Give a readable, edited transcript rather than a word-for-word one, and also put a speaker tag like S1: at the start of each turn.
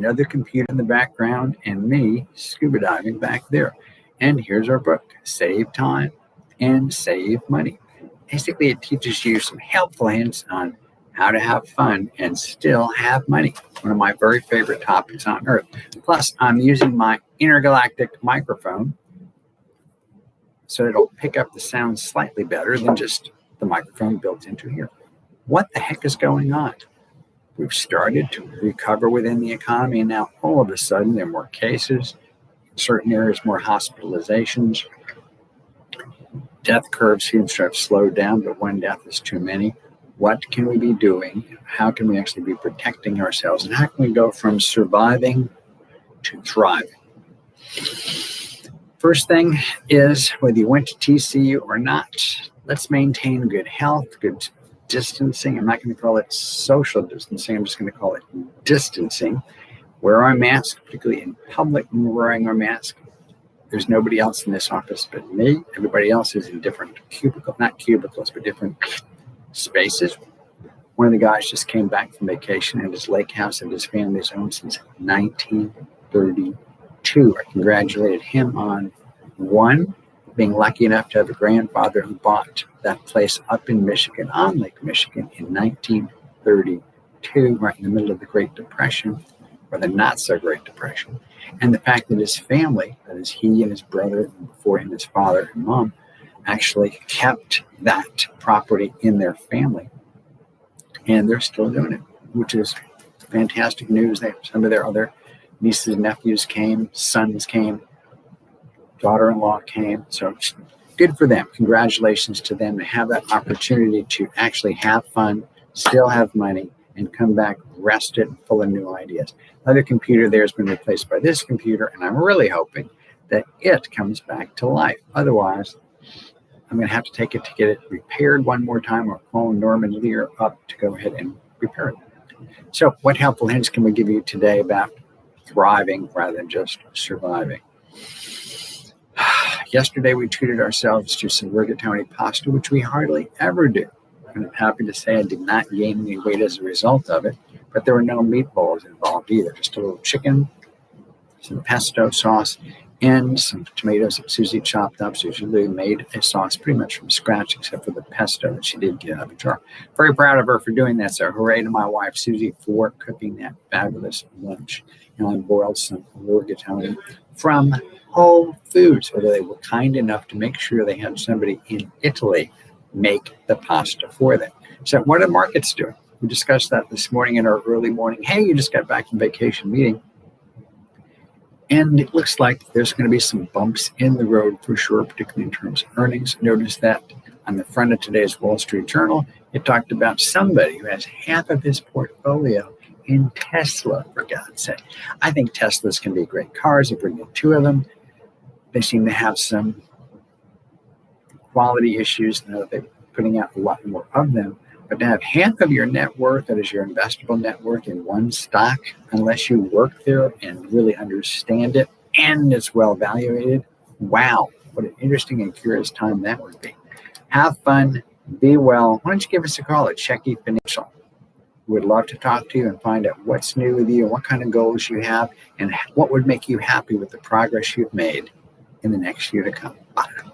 S1: another computer in the background, and me scuba diving back there. And here's our book, Save Time and Save Money. Basically, it teaches you some helpful hints on how to have fun and still have money. One of my very favorite topics on earth. Plus, I'm using my intergalactic microphone so it'll pick up the sound slightly better than just the microphone built into here. What the heck is going on? We've started to recover within the economy, and now all of a sudden there are more cases, in certain areas more hospitalizations. Death curve seems to have slowed down, but one death is too many. What can we be doing? How can we actually be protecting ourselves? And how can we go from surviving to thriving? First thing is, whether you went to TCU or not, let's maintain good health, good distancing. I'm not going to call it social distancing. I'm just going to call it distancing. Wear our mask, particularly in public when we're wearing our mask. There's nobody else in this office but me. Everybody else is in different not cubicles, but different spaces. One of the guys just came back from vacation at his lake house that his family's owned since 1932. I congratulated him on one, being lucky enough to have a grandfather who bought that place up in Michigan, on Lake Michigan, in 1932, right in the middle of the Great Depression, or the not so Great Depression. And the fact that his family, that is he and his brother, and before him his father and mom, actually kept that property in their family. And they're still doing it, which is fantastic news. Some of their other nieces and nephews came, sons came, daughter-in-law came. So good for them. Congratulations to them to have that opportunity to actually have fun, still have money, and come back rested and full of new ideas. Another computer there has been replaced by this computer, and I'm really hoping that it comes back to life. Otherwise, I'm going to have to take it to get it repaired one more time, or call Norman Lear up to go ahead and repair it. So what helpful hints can we give you today about thriving rather than just surviving? Yesterday, we treated ourselves to some rigatoni pasta, which we hardly ever do. And I'm happy to say I did not gain any weight as a result of it, but there were no meatballs involved either. Just a little chicken, some pesto sauce, and some tomatoes that Susie chopped up. Susie made a sauce pretty much from scratch, except for the pesto that she did get out of a jar. Very proud of her for doing that. So hooray to my wife, Susie, for cooking that fabulous lunch. And I boiled some rigatoni from Whole Foods, whether they were kind enough to make sure they had somebody in Italy make the pasta for them. So what are markets doing? We discussed that this morning in our early morning. Hey, you just got back from vacation meeting. And it looks like there's going to be some bumps in the road for sure, particularly in terms of earnings. Notice that on the front of today's Wall Street Journal, it talked about somebody who has half of his portfolio in Tesla, for God's sake. I think Teslas can be great cars. If we get two of them, they seem to have some quality issues. Now that they're putting out a lot more of them. But to have half of your net worth, that is your investable net worth, in one stock, unless you work there and really understand it and it's well evaluated, wow, what an interesting and curious time that would be. Have fun, be well. Why don't you give us a call at Checky Financial? We'd love to talk to you and find out what's new with you, what kind of goals you have, and what would make you happy with the progress you've made in the next year to come. Bye.